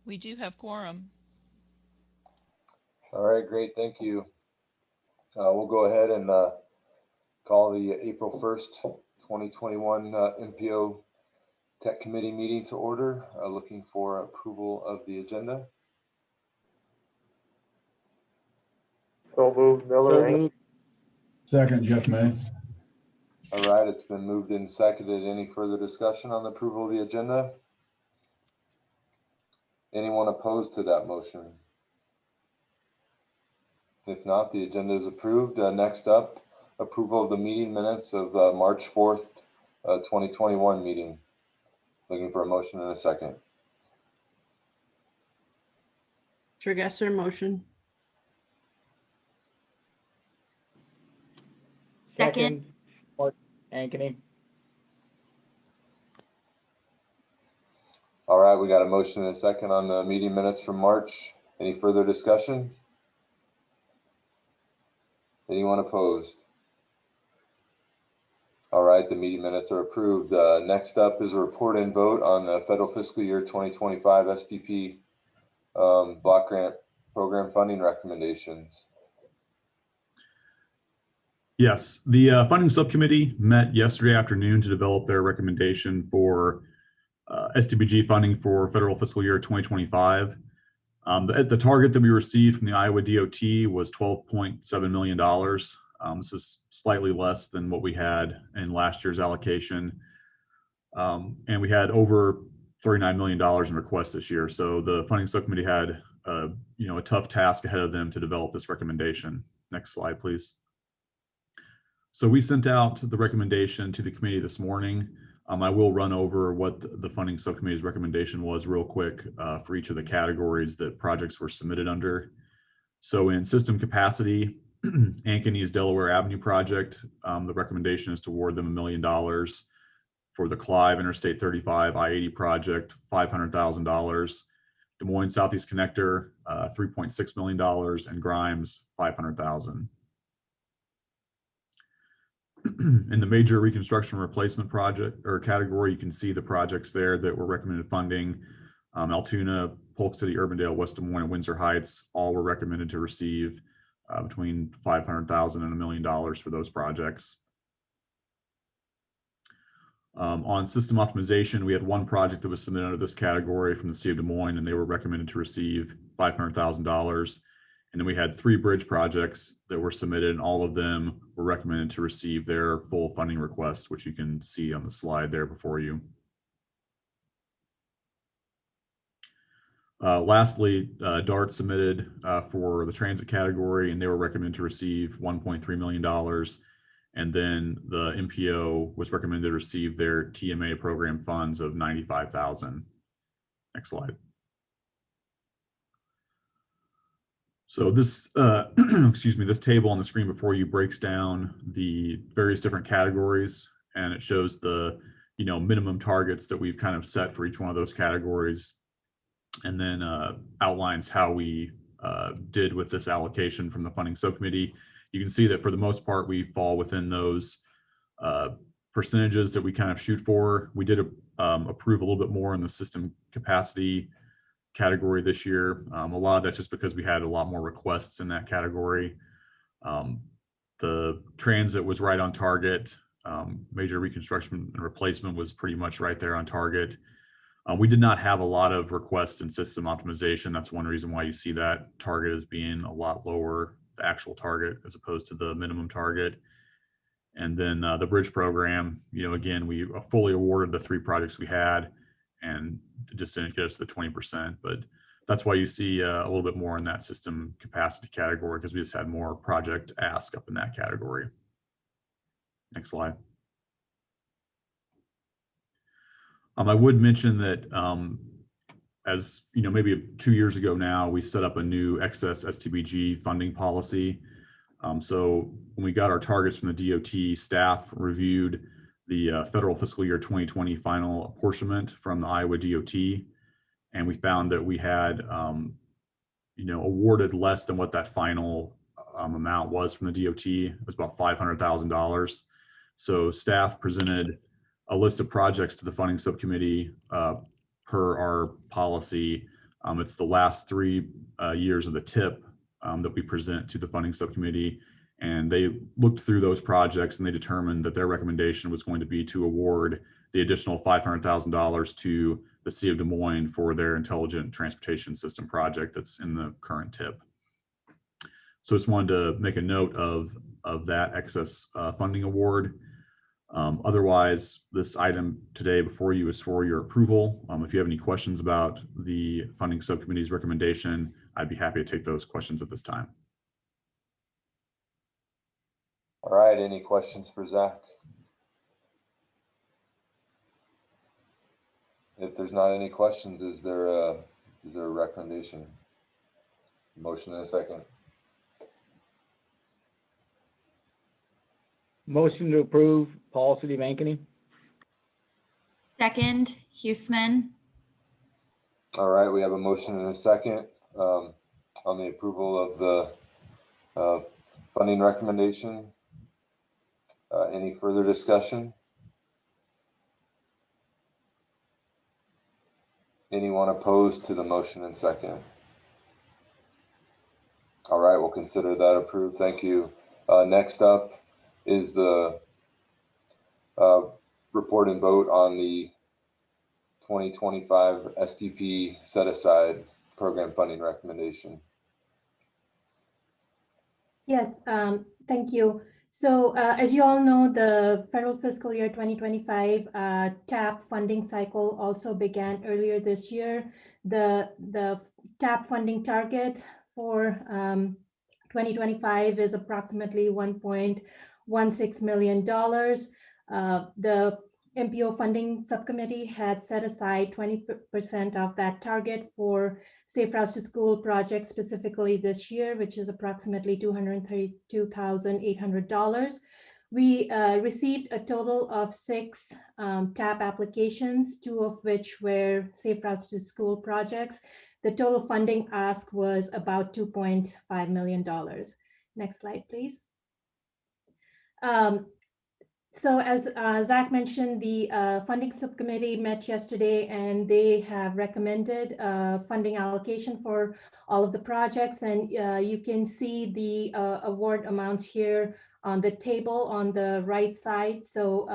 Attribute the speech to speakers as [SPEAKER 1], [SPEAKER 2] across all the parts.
[SPEAKER 1] We do have quorum.
[SPEAKER 2] All right, great, thank you. We'll go ahead and call the April 1st, 2021 MPO Tech Committee meeting to order. Looking for approval of the agenda.
[SPEAKER 3] So moved, Miller.
[SPEAKER 4] So moved.
[SPEAKER 5] Second, Jeff May.
[SPEAKER 2] All right, it's been moved and seconded. Any further discussion on the approval of the agenda? Anyone opposed to that motion? If not, the agenda is approved. Next up, approval of the meeting minutes of March 4th, 2021 meeting. Looking for a motion in a second.
[SPEAKER 6] Tregesser, motion.
[SPEAKER 4] Second. Mark Ankeny.
[SPEAKER 2] All right, we got a motion and a second on the meeting minutes from March. Any further discussion? Anyone opposed? All right, the meeting minutes are approved. Next up is a report and vote on the federal fiscal year 2025 SDP block grant program funding recommendations.
[SPEAKER 7] Yes, the funding subcommittee met yesterday afternoon to develop their recommendation for STBG funding for federal fiscal year 2025. The target that we received from the Iowa DOT was $12.7 million. This is slightly less than what we had in last year's allocation. And we had over $39 million in requests this year. So the funding subcommittee had a tough task ahead of them to develop this recommendation. Next slide, please. So we sent out the recommendation to the committee this morning. I will run over what the funding subcommittee's recommendation was real quick for each of the categories that projects were submitted under. So in system capacity, Ankeny's Delaware Avenue project, the recommendation is to award them $1 million. For the Clive Interstate 35 I-80 project, $500,000. Des Moines Southeast Connector, $3.6 million, and Grimes, $500,000. In the major reconstruction replacement project or category, you can see the projects there that were recommended funding. Altoona, Polk City, Urbandale, West Des Moines, and Windsor Heights all were recommended to receive between $500,000 and $1 million for those projects. On system optimization, we had one project that was submitted under this category from the city of Des Moines, and they were recommended to receive $500,000. And then we had 3 bridge projects that were submitted, and all of them were recommended to receive their full funding request, which you can see on the slide there before you. Lastly, DART submitted for the transit category, and they were recommended to receive $1.3 million. And then the MPO was recommended to receive their TMA program funds of $95,000. Next slide. So this, this table on the screen before you breaks down the various different categories, and it shows the, minimum targets that we've kind of set for each one of those categories, and then outlines how we did with this allocation from the funding subcommittee. You can see that for the most part, we fall within those percentages that we kind of shoot for. We did approve a little bit more in the system capacity category this year. A lot of that just because we had a lot more requests in that category. The transit was right on target. Major reconstruction and replacement was pretty much right there on target. We did not have a lot of requests in system optimization. That's one reason why you see that target as being a lot lower, the actual target, as opposed to the minimum target. And then the bridge program, again, we fully awarded the 3 projects we had, and just didn't get us to the 20%, but that's why you see a little bit more in that system capacity category, because we just had more project ask up in that category. Next slide. I would mention that as maybe 2 years ago now, we set up a new excess STBG funding policy. So when we got our targets from the DOT, staff reviewed the federal fiscal year 2020 final apportionment from the Iowa DOT, and we found that we had awarded less than what that final amount was from the DOT. It was about $500,000. So staff presented a list of projects to the funding subcommittee per our policy It's the last 3 years of the TIP that we present to the funding subcommittee. And they looked through those projects and they determined that their recommendation was going to be to award the additional $500,000 to the city of Des Moines for their intelligent transportation system project that's in the current TIP. So just wanted to make a note of that excess funding award. Otherwise, this item today before you is for your approval. If you have any questions about the funding subcommittee's recommendation, I'd be happy to take those questions at this time.
[SPEAKER 2] All right, any questions for Zach? If there's not any questions, is there a recommendation? Motion in a second.
[SPEAKER 4] Motion to approve, Paul, City of Ankeny.
[SPEAKER 1] Second, Sussman.
[SPEAKER 2] All right, we have a motion and a second on the approval of the funding recommendation. Any further discussion? Anyone opposed to the motion and second? All right, we'll consider that approved. Thank you. Next up is the report and vote on the 2025 STP set aside program funding recommendation.
[SPEAKER 8] Yes, thank you. So as you all know, the federal fiscal year 2025 TAP funding cycle also began earlier this year. The TAP funding target for 2025 is approximately $1.16 million. The MPO funding subcommittee had set aside 20% of that target for Safe Routes to School projects specifically this year, which is approximately $232,800. We received a total of 6 TAP applications, 2 of which were Safe Routes to School projects. The total funding ask was about $2.5 million. Next slide, please. So as Zach mentioned, the funding subcommittee met yesterday and they have recommended funding allocation for all of the projects. And you can see the award amounts here on the table on the right side. So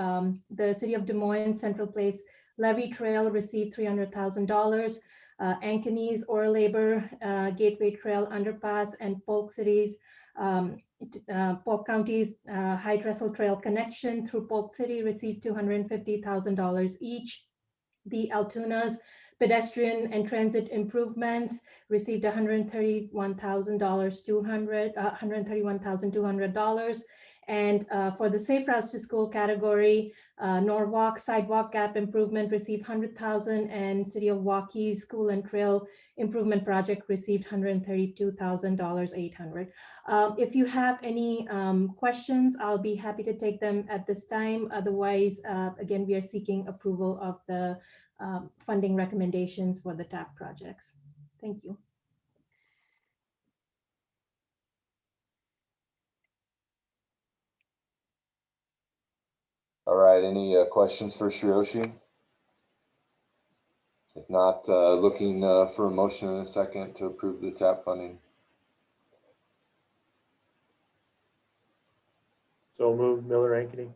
[SPEAKER 8] the City of Des Moines Central Place Levee Trail received $300,000. Ankeny's Ore Labor Gateway Trail Underpass and Polk County's High Trestle Trail connection through Polk City received $250,000 each. The Altoona's pedestrian and transit improvements received $131,200. And for the Safe Routes to School category, Norwalk Sidewalk Gap Improvement received $100,000 and City of Waukees School and Trail Improvement Project received $132,800. If you have any questions, I'll be happy to take them at this time. Otherwise, again, we are seeking approval of the funding recommendations for the TAP projects. Thank you.
[SPEAKER 2] All right, any questions for Shiryoshi? If not, looking for a motion in a second to approve the TAP funding.
[SPEAKER 3] So moved, Miller Ankeny.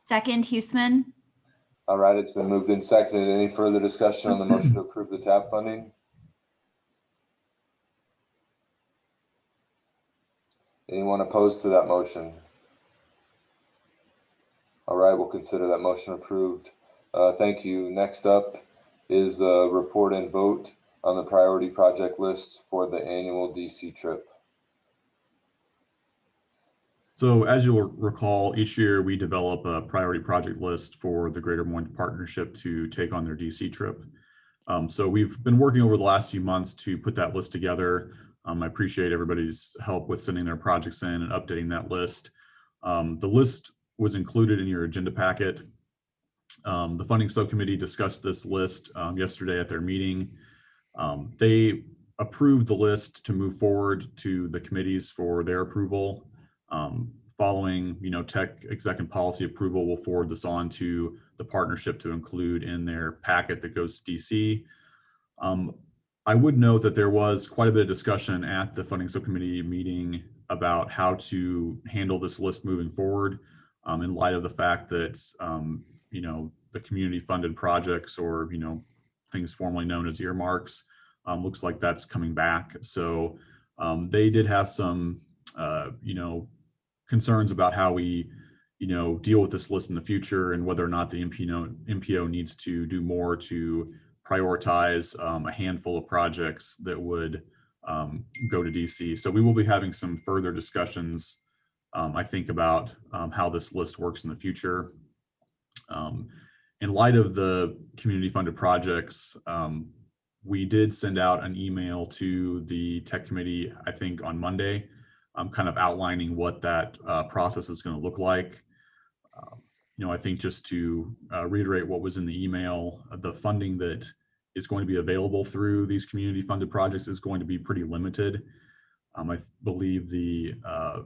[SPEAKER 1] Second, Sussman.
[SPEAKER 2] All right, it's been moved and seconded. Any further discussion on the motion to approve the TAP funding? Anyone opposed to that motion? All right, we'll consider that motion approved. Thank you. Next up is the report and vote on the priority project lists for the annual DC trip.
[SPEAKER 7] So as you'll recall, each year we develop a priority project list for the Greater Moines Partnership to take on their DC trip. So we've been working over the last few months to put that list together. I appreciate everybody's help with sending their projects in and updating that list. The list was included in your agenda packet. The funding subcommittee discussed this list yesterday at their meeting. They approved the list to move forward to the committees for their approval. following, tech exec and policy approval, we'll forward this on to the partnership to include in their packet that goes to DC. I would note that there was quite a bit of discussion at the funding subcommittee meeting about how to handle this list moving forward, in light of the fact that, the community funded projects, or, things formerly known as earmarks, looks like that's coming back. So they did have some, concerns about how we, deal with this list in the future, and whether or not the MPO needs to do more to prioritize a handful of projects that would go to DC. So we will be having some further discussions, I think, about how this list works in the future. In light of the community funded projects, we did send out an email to the tech committee, I think on Monday, kind of outlining what that process is going to look like. I think just to reiterate what was in the email, the funding that is going to be available through these community funded projects is going to be pretty limited. I believe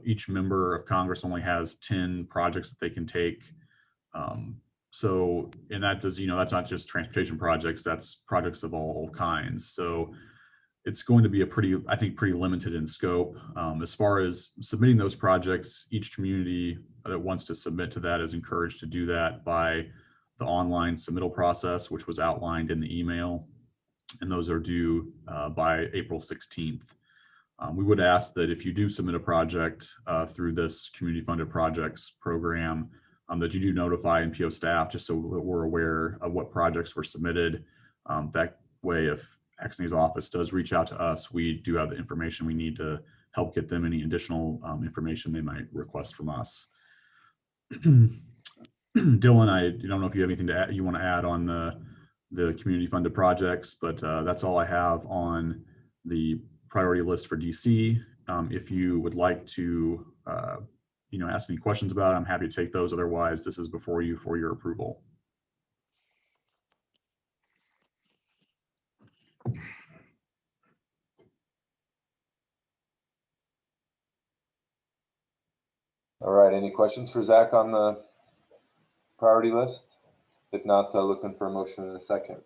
[SPEAKER 7] each member of Congress only has 10 projects that they can take. So, and that does, that's not just transportation projects, that's projects of all kinds. So it's going to be pretty limited in scope. As far as submitting those projects, each community that wants to submit to that is encouraged to do that by the online submittal process, which was outlined in the email. And those are due by April 16th. We would ask that if you do submit a project through this community funded projects program, that you do notify MPO staff, just so that we're aware of what projects were submitted. That way, if Exney's office does reach out to us, we do have the information we need to help get them any additional information they might request from us. Dylan, I don't know if you have anything to add, you want to add on the community funded projects, but that's all I have on the priority list for DC. If you would like to ask any questions about it, I'm happy to take those. Otherwise, this is before you for your approval.
[SPEAKER 2] All right, any questions for Zach on the priority list? If not, looking for a motion in a second.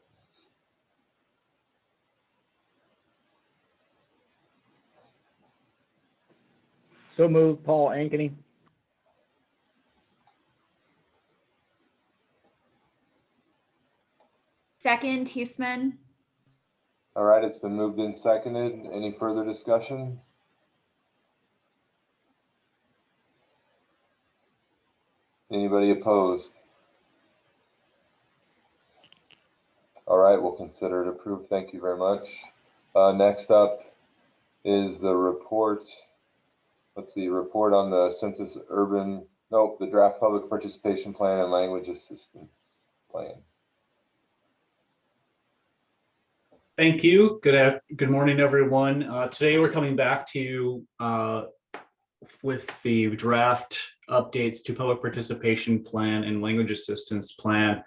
[SPEAKER 4] So moved, Paul Ankeny.
[SPEAKER 1] Second, Huesman.
[SPEAKER 2] All right, it's been moved and seconded. Any further discussion? Anybody opposed? All right, we'll consider it approved. Thank you very much. Next up is the report. Let's see, report on the Census the draft public participation plan and language assistance plan.
[SPEAKER 9] Thank you. Good morning, everyone. Today we're coming back to you with the draft updates to public participation plan and language assistance plan.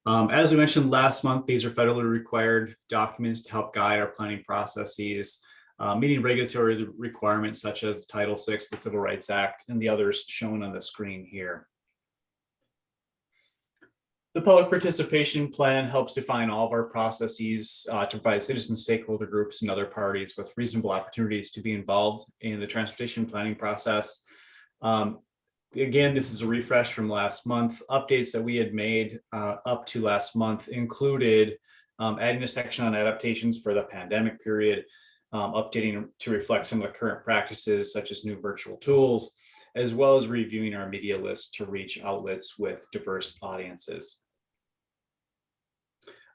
[SPEAKER 9] As we mentioned last month, these are federally required documents to help guide our planning processes, meeting regulatory requirements such as Title VI, the Civil Rights Act, and the others shown on the screen here. The public participation plan helps define all of our processes to provide citizen stakeholder groups and other parties with reasonable opportunities to be involved in the transportation planning process. Again, this is a refresh from last month. Updates that we had made up to last month included adding a section on adaptations for the pandemic period, updating to reflect some of the current practices such as new virtual tools, as well as reviewing our media list to reach outlets with diverse audiences.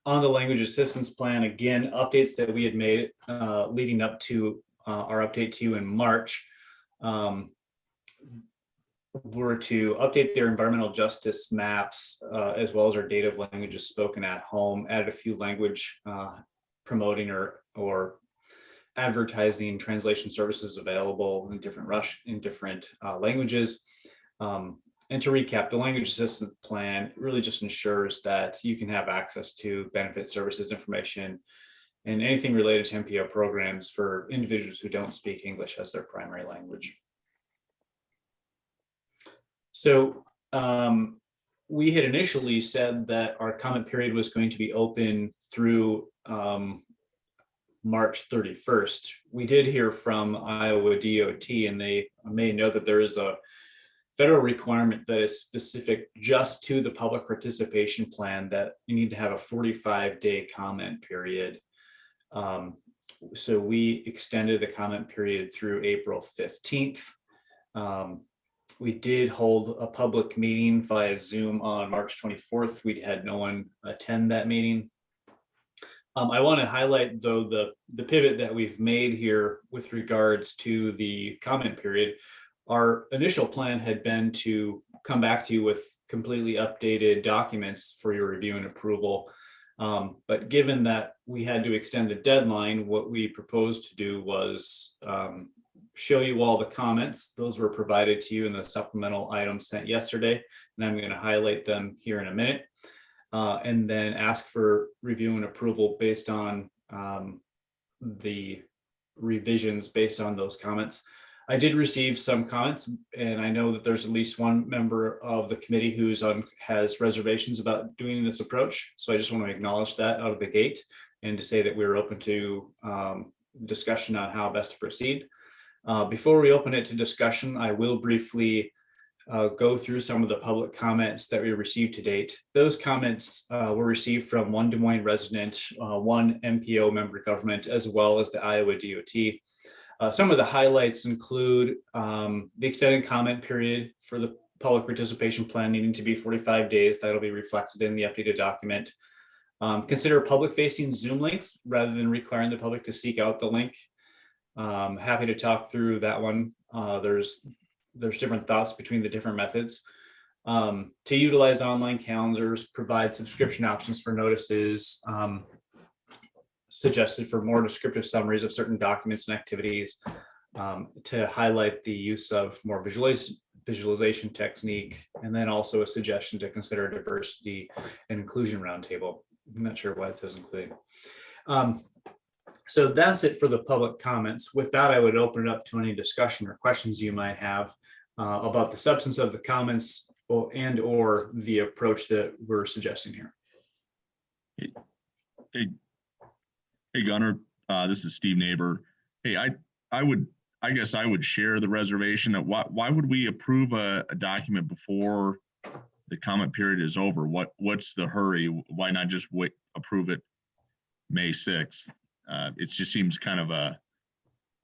[SPEAKER 9] On the language assistance plan, again, updates that we had made leading up to our update to you in March were to update their environmental justice maps, as well as our data of languages spoken at home, added a few language promoting or advertising translation services available in different languages. And to recap, the language assistance plan really just ensures that you can have access to benefit services information and anything related to MPO programs for individuals who don't speak English as their primary language. So we had initially said that our comment period was going to be open through March 31st. We did hear from Iowa DOT, and they may know that there is a federal requirement that is specific just to the public participation plan, that you need to have a 45-day comment period. So we extended the comment period through April 15th. We did hold a public meeting via Zoom on March 24th. We had no one attend that meeting. I want to highlight, though, the pivot that we've made here with regards to the comment period. Our initial plan had been to come back to you with completely updated documents for your review and approval. But given that we had to extend the deadline, what we proposed to do was show you all the comments. Those were provided to you in the supplemental items sent yesterday, and I'm going to highlight them here in a minute, and then ask for review and approval based on the revisions based on those comments. I did receive some comments, and I know that there's at least one member of the committee who's has reservations about doing this approach. So I just want to acknowledge that out of the gate, and to say that we're open to discussion on how best to proceed. Before we open it to discussion, I will briefly go through some of the public comments that we received to date. Those comments were received from one Des Moines resident, one MPO member of government, as well as the Iowa DOT. Some of the highlights include the extended comment period for the public participation plan needing to be 45 days. That'll be reflected in the updated document. Consider public-facing Zoom links rather than requiring the public to seek out the link. Happy to talk through that one. There's different thoughts between the different methods. To utilize online calendars, provide subscription options for notices, suggested for more descriptive summaries of certain documents and activities, to highlight the use of more visualization technique, and then also a suggestion to consider a diversity and inclusion roundtable. I'm not sure why it says including. So that's it for the public comments. With that, I would open it up to any discussion or questions you might have about the substance of the comments or the approach that we're suggesting here.
[SPEAKER 10] Hey Gunnar, this is Steve Neighbor. Hey, I guess I would share the reservation that why would we approve a document before the comment period is over? What's the hurry? Why not just approve it May 6th? It just seems kind of a,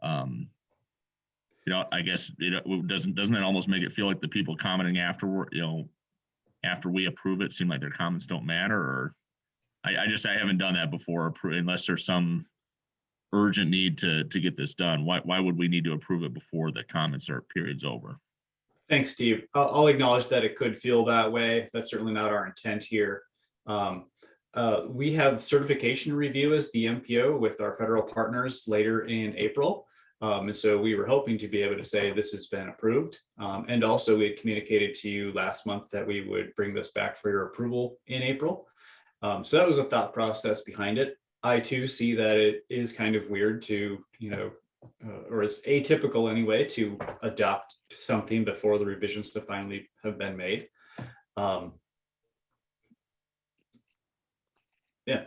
[SPEAKER 10] I guess doesn't that almost make it feel like the people commenting afterward, after we approve it, seem like their comments don't matter? Or I haven't done that before, unless there's some urgent need to get this done. Why would we need to approve it before the comments period's over?
[SPEAKER 9] Thanks, Steve. I'll acknowledge that it could feel that way. That's certainly not our intent here. We have certification review as the MPO with our federal partners later in April. And so we were hoping to be able to say this has been approved. And also we had communicated to you last month that we would bring this back for your approval in April. So that was a thought process behind it. I too see that it is kind of weird to, or it's atypical anyway, to adopt something before the revisions to finally have been made. Yeah,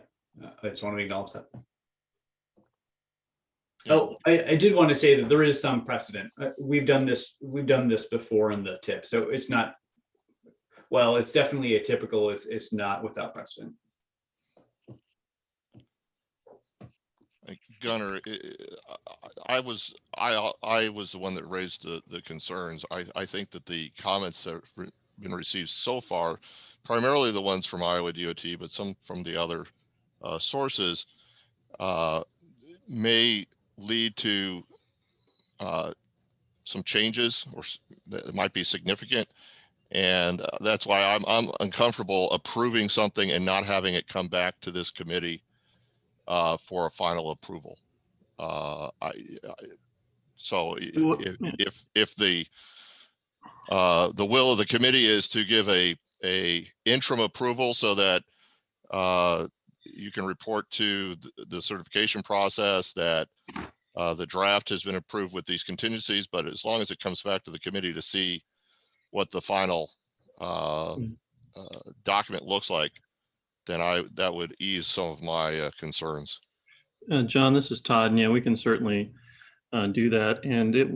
[SPEAKER 9] I just want to acknowledge that. Oh, I did want to say that there is some precedent. We've done this before in the tip, so it's not. Well, it's definitely atypical. It's not without precedent.
[SPEAKER 11] Gunnar, I was the one that raised the concerns. I think that the comments that have been received so far, primarily the ones from Iowa DOT, but some from the other sources, may lead to some changes, or that might be significant. And that's why I'm uncomfortable approving something and not having it come back to this committee for a final approval. So if the will of the committee is to give a interim approval so that you can report to the certification process that the draft has been approved with these contingencies, but as long as it comes back to the committee to see what the final document looks like, then that would ease some of my concerns.
[SPEAKER 12] John, this is Todd. And yeah, we can certainly do that. And it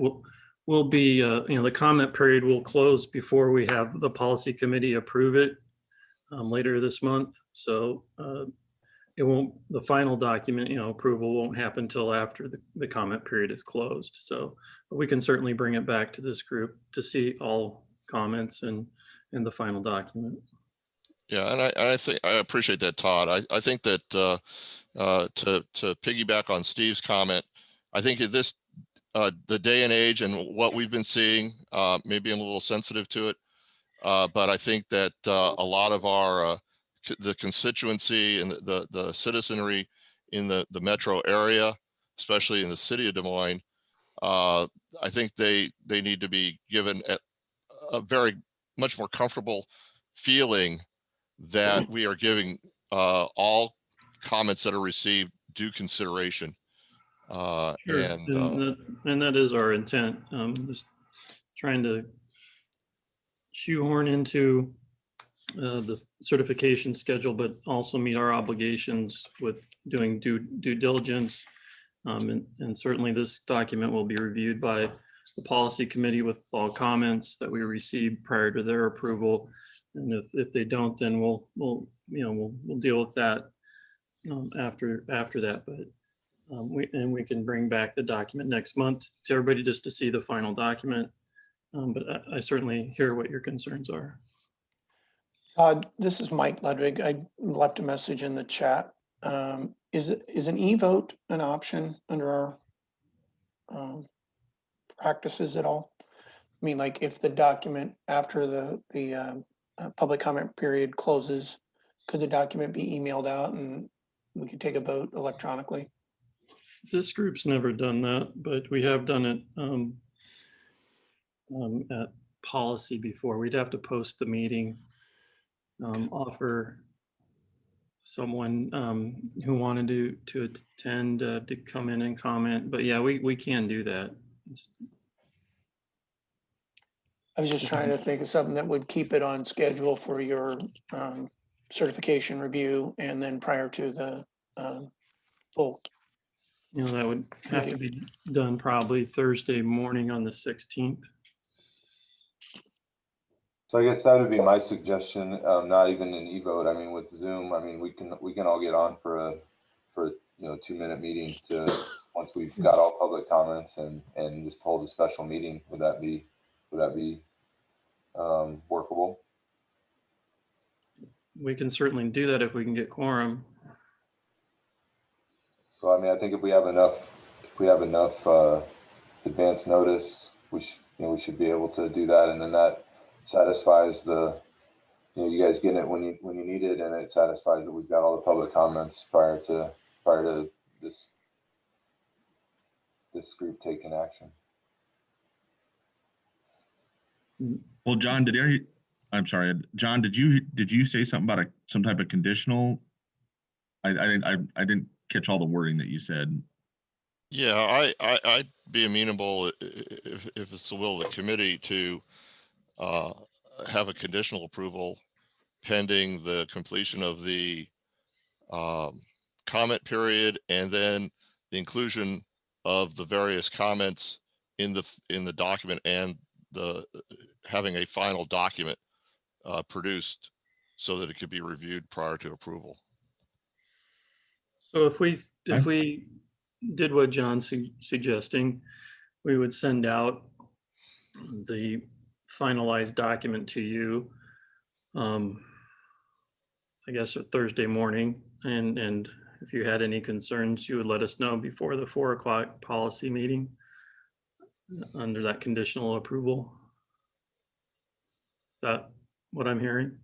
[SPEAKER 12] will be, the comment period will close before we have the policy committee approve it later this month. So the final document, approval won't happen until after the comment period is closed. So we can certainly bring it back to this group to see all comments and the final document.
[SPEAKER 11] Yeah, and I think I appreciate that, Todd. I think that to piggyback on Steve's comment, I think the day and age and what we've been seeing, maybe I'm a little sensitive to it, but I think that a lot of our the constituency and the citizenry in the metro area, especially in the city of Des Moines, I think they need to be given a very much more comfortable feeling that we are giving all comments that are received due consideration.
[SPEAKER 12] Sure. And that is our intent. Just trying to shoehorn into the certification schedule, but also meet our obligations with doing due diligence. And certainly this document will be reviewed by the policy committee with all comments that we received prior to their approval. And if they don't, then we'll deal with that after that. But we can bring back the document next month to everybody just to see the final document. But I certainly hear what your concerns are.
[SPEAKER 13] This is Mike Ludwig. I left a message in the chat. Is an e-vote an option under our practices at all? I mean, like if the document after the public comment period closes, could the document be emailed out and we could take a vote electronically?
[SPEAKER 12] This group's never done that, but we have done it at policy before. We'd have to post the meeting, offer someone who wanted to attend to come in and comment. But yeah, we can do that.
[SPEAKER 13] I was just trying to think of something that would keep it on schedule for your certification review and then prior to the vote.
[SPEAKER 12] That would have to be done probably Thursday morning on the 16th.
[SPEAKER 2] So I guess that would be my suggestion. Not even an e-vote. I mean, with Zoom, I mean, we can all get on for a 2-minute meeting once we've got all public comments and just hold a special meeting. Would that be workable?
[SPEAKER 12] We can certainly do that if we can get quorum.
[SPEAKER 2] So I mean, I think if we have enough advance notice, we should be able to do that, and then that satisfies you guys getting it when you need it, and it satisfies that we've got all the public comments prior to this group taking action.
[SPEAKER 10] Well, John, I'm sorry, John, did you say something about some type of conditional? I didn't catch all the wording that you said.
[SPEAKER 11] Yeah, I'd be amenable if it's the will of the committee to have a conditional approval pending the completion of the comment period and then the inclusion of the various comments in the document and having a final document produced so that it could be reviewed prior to approval.
[SPEAKER 12] So if we did what John's suggesting, we would send out the finalized document to you, I guess a Thursday morning, and if you had any concerns, you would let us know before the 4 o'clock policy meeting under that conditional approval. Is that what I'm hearing?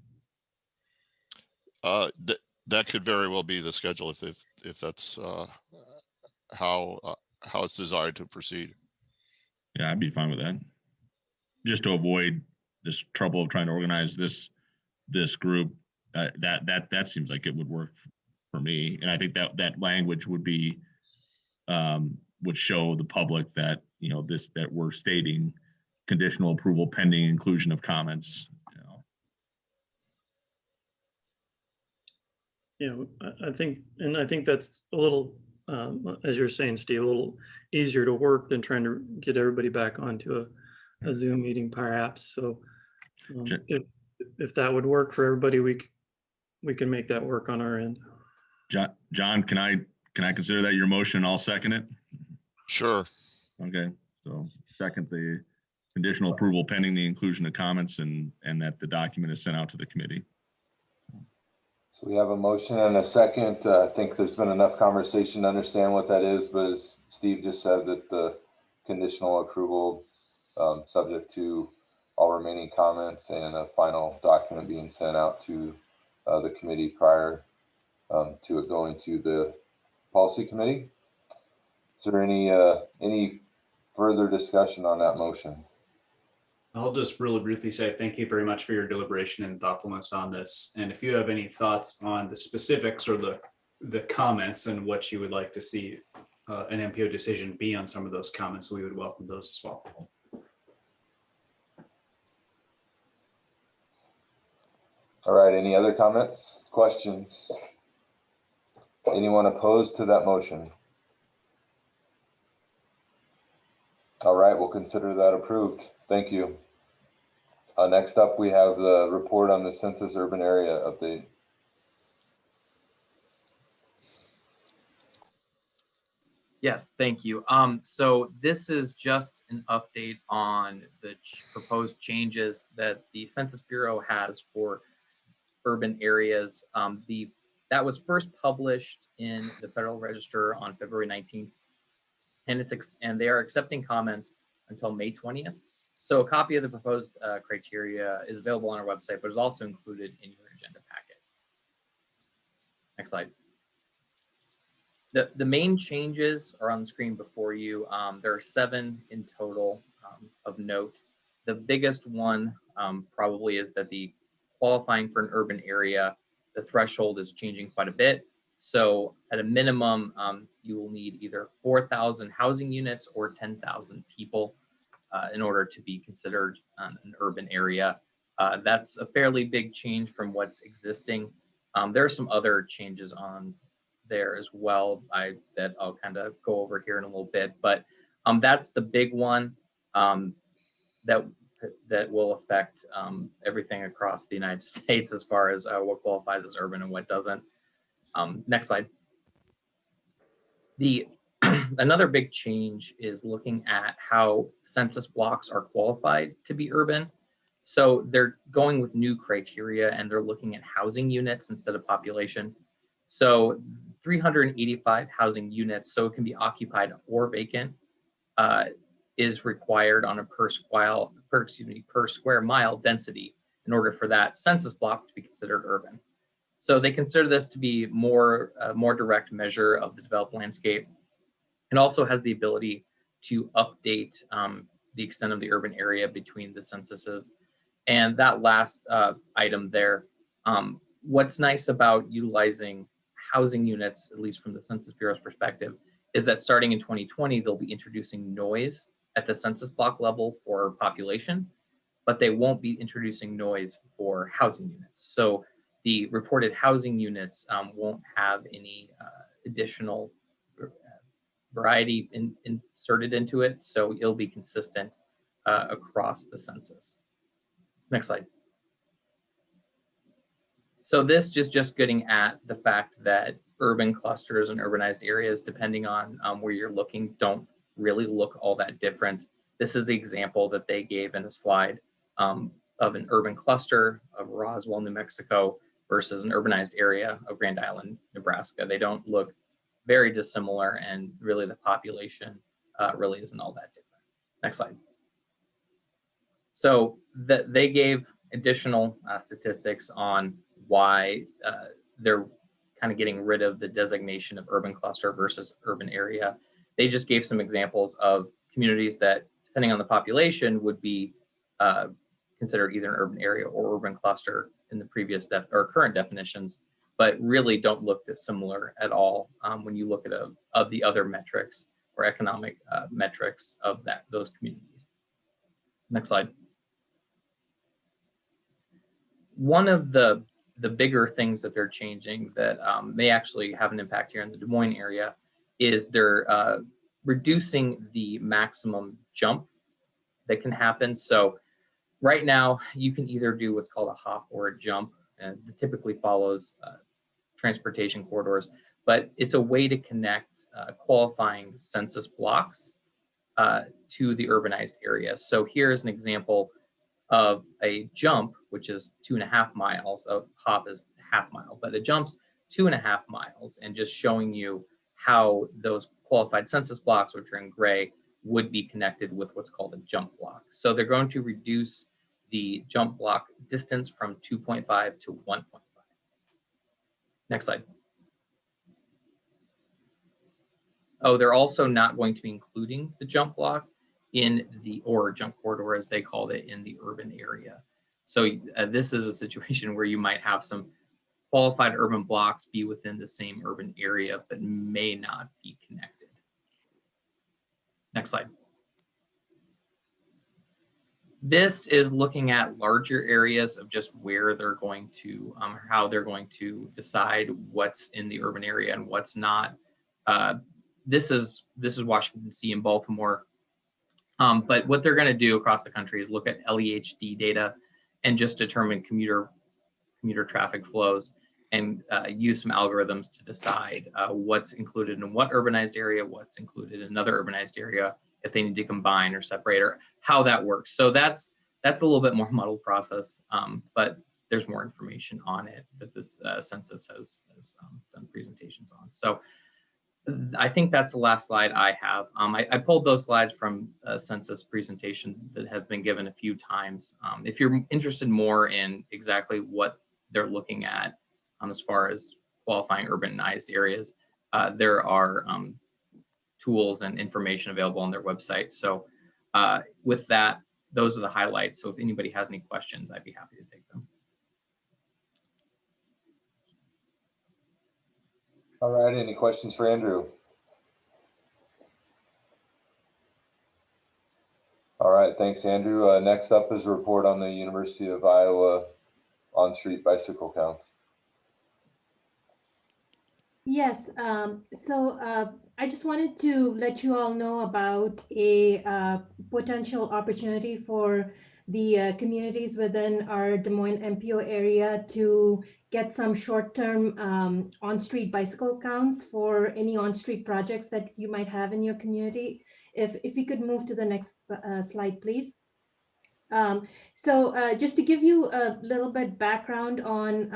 [SPEAKER 11] That could very well be the schedule if that's how it's desired to proceed.
[SPEAKER 10] Yeah, I'd be fine with that. Just to avoid this trouble of trying to organize this group, that seems like it would work for me. And I think that language would be would show the public that that we're stating conditional approval pending inclusion of comments.
[SPEAKER 12] Yeah, I think that's a little, as you're saying, Steve, a little easier to work than trying to get everybody back onto a Zoom meeting perhaps. So if that would work for everybody, we can make that work on our end.
[SPEAKER 10] John, can I consider that your motion? I'll second it.
[SPEAKER 11] Sure.
[SPEAKER 10] Okay, so second the conditional approval pending the inclusion of comments and that the document is sent out to the committee.
[SPEAKER 2] So we have a motion and a second. I think there's been enough conversation to understand what that is, but as Steve just said, that the conditional approval subject to all remaining comments and a final document being sent out to the committee prior to it going to the policy committee. Is there any further discussion on that motion?
[SPEAKER 9] I'll just really briefly say thank you very much for your deliberation and thoughtfulness on this. And if you have any thoughts on the specifics or the comments and what you would like to see an MPO decision be on some of those comments, we would welcome those as well.
[SPEAKER 2] All right, any other comments, questions? Anyone opposed to that motion? All right, we'll consider that approved. Thank you. Next up, we have the report on the census urban area update.
[SPEAKER 14] Yes, thank you. So this is just an update on the proposed changes that the Census Bureau has for urban areas. That was first published in the Federal Register on February 19th, and they are accepting comments until May 20th. So a copy of the proposed criteria is available on our website, but is also included in your agenda packet. Next slide. The main changes are on the screen before you. There are 7 in total of note. The biggest one probably is that the qualifying for an urban area, the threshold is changing quite a bit. So at a minimum, you will need either 4,000 housing units or 10,000 people in order to be considered an urban area. That's a fairly big change from what's existing. There are some other changes on there as well that I'll kind of go over here in a little bit, but that's the big one that will affect everything across the United States as far as what qualifies as urban and what doesn't. Next slide. Another big change is looking at how census blocks are qualified to be urban. So they're going with new criteria and they're looking at housing units instead of population. So 385 housing units, so it can be occupied or vacant, is required on a per square mile density in order for that census block to be considered urban. So they consider this to be more direct measure of the developed landscape. It also has the ability to update the extent of the urban area between the censuses. And that last item there, what's nice about utilizing housing units, at least from the Census Bureau's perspective, is that starting in 2020, they'll be introducing noise at the census block level for population, but they won't be introducing noise for housing units. So the reported housing units won't have any additional variety inserted into it, so it'll be consistent across the census. Next slide. So this is just getting at the fact that urban clusters and urbanized areas, depending on where you're looking, don't really look all that different. This is the example that they gave in a slide of an urban cluster of Roswell, New Mexico versus an urbanized area of Grand Island, Nebraska. They don't look very dissimilar, and really the population really isn't all that different. Next slide. So they gave additional statistics on why they're kind of getting rid of the designation of urban cluster versus urban area. They just gave some examples of communities that, depending on the population, would be considered either an urban area or urban cluster in the previous or current definitions, but really don't look dissimilar at all when you look at the other metrics or economic metrics of those communities. Next slide. One of the bigger things that they're changing that may actually have an impact here in the Des Moines area is they're reducing the maximum jump that can happen. So right now you can either do what's called a hop or a jump, and it typically follows transportation corridors, but it's a way to connect qualifying census blocks to the urbanized area. So here's an example of a jump, which is 2.5 miles. A hop is half mile, but the jump's 2.5 miles, and just showing you how those qualified census blocks, which are in gray, would be connected with what's called a jump block. So they're going to reduce the jump block distance from 2.5 to 1.5. Next slide. Oh, they're also not going to be including the jump block in the, or jump corridor as they called it, in the urban area. So this is a situation where you might have some qualified urban blocks be within the same urban area, but may not be connected. Next slide. This is looking at larger areas of just where they're going to, how they're going to decide what's in the urban area and what's not. This is Washington, D.C. and Baltimore. But what they're going to do across the country is look at LEHD data and just determine commuter traffic flows and use some algorithms to decide what's included in what urbanized area, what's included in another urbanized area, if they need to combine or separate, or how that works. So that's a little bit more muddled process, but there's more information on it that this census has done presentations on. So I think that's the last slide I have. I pulled those slides from a census presentation that have been given a few times. If you're interested more in exactly what they're looking at as far as qualifying urbanized areas, there are tools and information available on their website. So with that, those are the highlights. So if anybody has any questions, I'd be happy to take them.
[SPEAKER 2] All right, any questions for Andrew? All right, thanks, Andrew. Next up is a report on the University of Iowa on-street bicycle counts.
[SPEAKER 8] Yes, so I just wanted to let you all know about a potential opportunity for the communities within our Des Moines MPO area to get some short-term on-street bicycle counts for any on-street projects that you might have in your community. If we could move to the next slide, please. So just to give you a little bit background on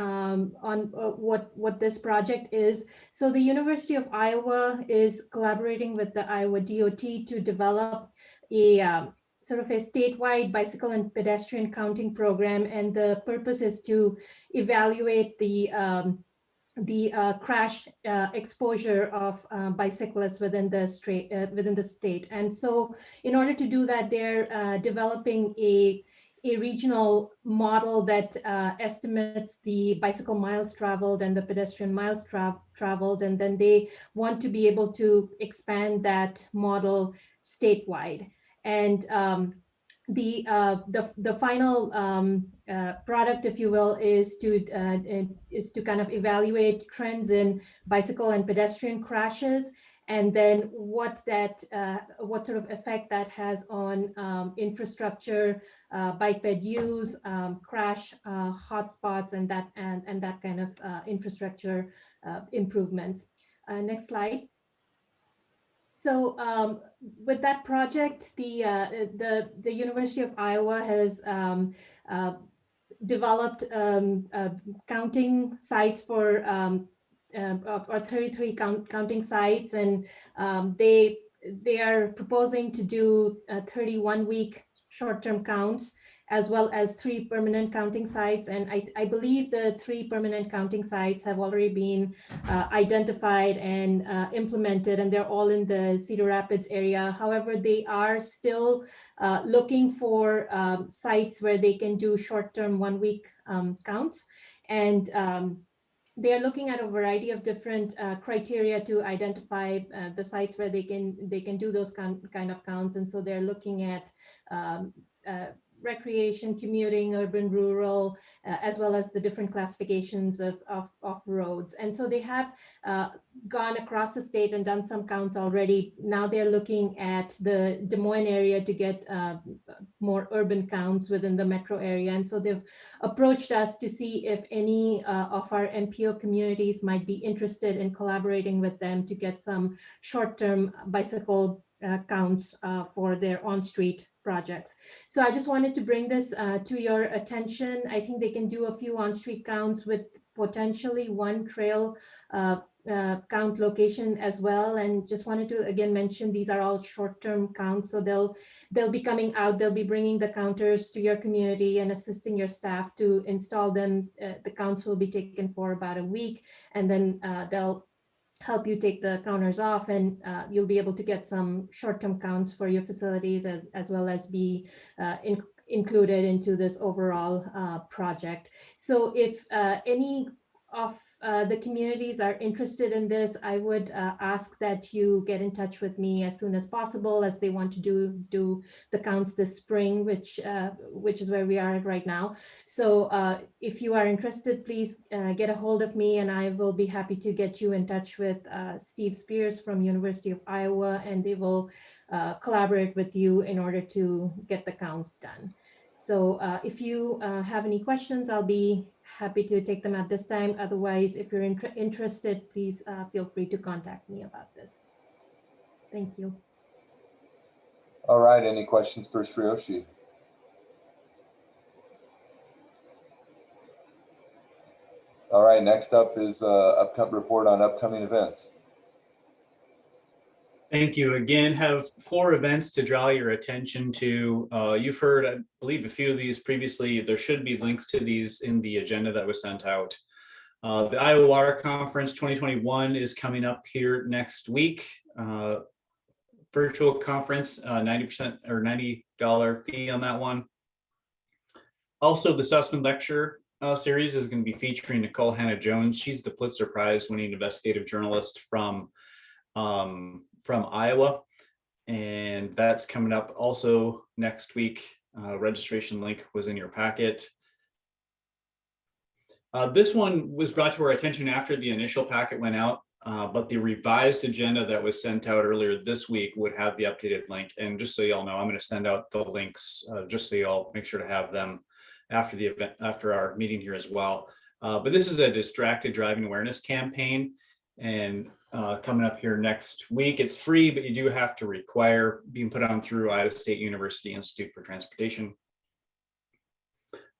[SPEAKER 8] what this project is. So the University of Iowa is collaborating with the Iowa DOT to develop a sort of a statewide bicycle and pedestrian counting program. And the purpose is to evaluate the crash exposure of bicyclists within the state. And so in order to do that, they're developing a regional model that estimates the bicycle miles traveled and the pedestrian miles traveled. And then they want to be able to expand that model statewide. And the final product, if you will, is to kind of evaluate trends in bicycle and pedestrian crashes, and then what sort of effect that has on infrastructure, bike bed use, crash hotspots, and that kind of infrastructure improvements. Next slide. So with that project, the University of Iowa has developed counting sites for or 33 counting sites, and they are proposing to do 31-week short-term counts, as well as 3 permanent counting sites. And I believe the 3 permanent counting sites have already been identified and implemented, and they're all in the Cedar Rapids area. However, they are still looking for sites where they can do short-term 1-week counts. And they are looking at a variety of different criteria to identify the sites where they can do those kind of counts. And so they're looking at recreation, commuting, urban, rural, as well as the different classifications of roads. And so they have gone across the state and done some counts already. Now they're looking at the Des Moines area to get more urban counts within the metro area. And so they've approached us to see if any of our MPO communities might be interested in collaborating with them to get some short-term bicycle counts for their on-street projects. So I just wanted to bring this to your attention. I think they can do a few on-street counts with potentially one trail count location as well. And just wanted to again mention these are all short-term counts. So they'll be coming out, they'll be bringing the counters to your community and assisting your staff to install them. The counts will be taken for about a week, and then they'll help you take the counters off, and you'll be able to get some short-term counts for your facilities as well as be included into this overall project. So if any of the communities are interested in this, I would ask that you get in touch with me as soon as possible, as they want to do the counts this spring, which is where we are right now. So if you are interested, please get a hold of me, and I will be happy to get you in touch with Steve Spears from University of Iowa, and they will collaborate with you in order to get the counts done. So if you have any questions, I'll be happy to take them at this time. Otherwise, if you're interested, please feel free to contact me about this. Thank you.
[SPEAKER 2] All right, any questions for Sriyoshi? All right, next up is upcoming report on upcoming events.
[SPEAKER 9] Thank you. Again, have 4 events to draw your attention to. You've heard, I believe, a few of these previously. There should be links to these in the agenda that was sent out. The Iowa Water Conference 2021 is coming up here next week. Virtual conference, 90% or $90 fee on that one. Also, the Sussman lecture series is going to be featuring Nikole Hannah-Jones. She's the Pulitzer Prize winning investigative journalist from Iowa, and that's coming up also next week. Registration link was in your packet. This one was brought to our attention after the initial packet went out, but the revised agenda that was sent out earlier this week would have the updated link. And just so y'all know, I'm going to send out the links just so y'all make sure to have them after the event, after our meeting here as well. But this is a distracted driving awareness campaign, and coming up here next week. It's free, but you do have to require being put on through Iowa State University Institute for Transportation.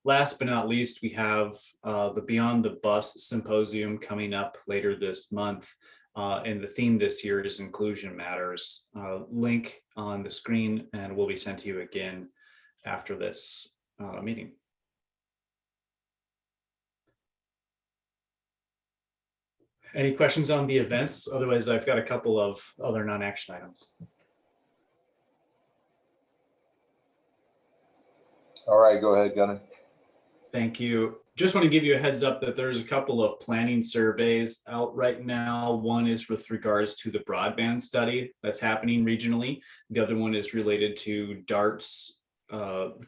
[SPEAKER 9] Last but not least, we have the Beyond the Bus Symposium coming up later this month. And the theme this year is Inclusion Matters. Link on the screen, and will be sent to you again after this meeting. Any questions on the events? Otherwise, I've got a couple of other non-action items.
[SPEAKER 2] All right, go ahead, Gunnar.
[SPEAKER 9] Thank you. Just want to give you a heads up that there's a couple of planning surveys out right now. One is with regards to the broadband study that's happening regionally. The other one is related to DART's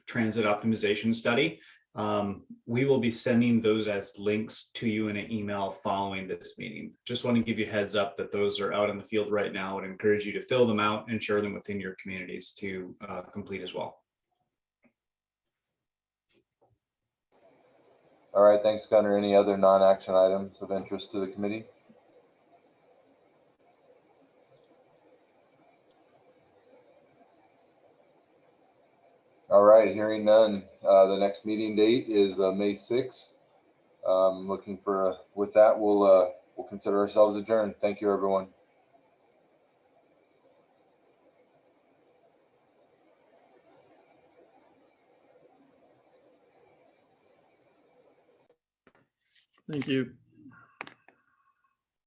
[SPEAKER 9] transit optimization study. We will be sending those as links to you in an email following this meeting. Just want to give you a heads up that those are out in the field right now, and encourage you to fill them out and share them within your communities to complete as well.
[SPEAKER 2] All right, thanks, Gunnar. Any other non-action items of interest to the committee? All right, hearing none. The next meeting date is May 6th. Looking for, with that, we'll consider ourselves adjourned. Thank you, everyone.
[SPEAKER 12] Thank you.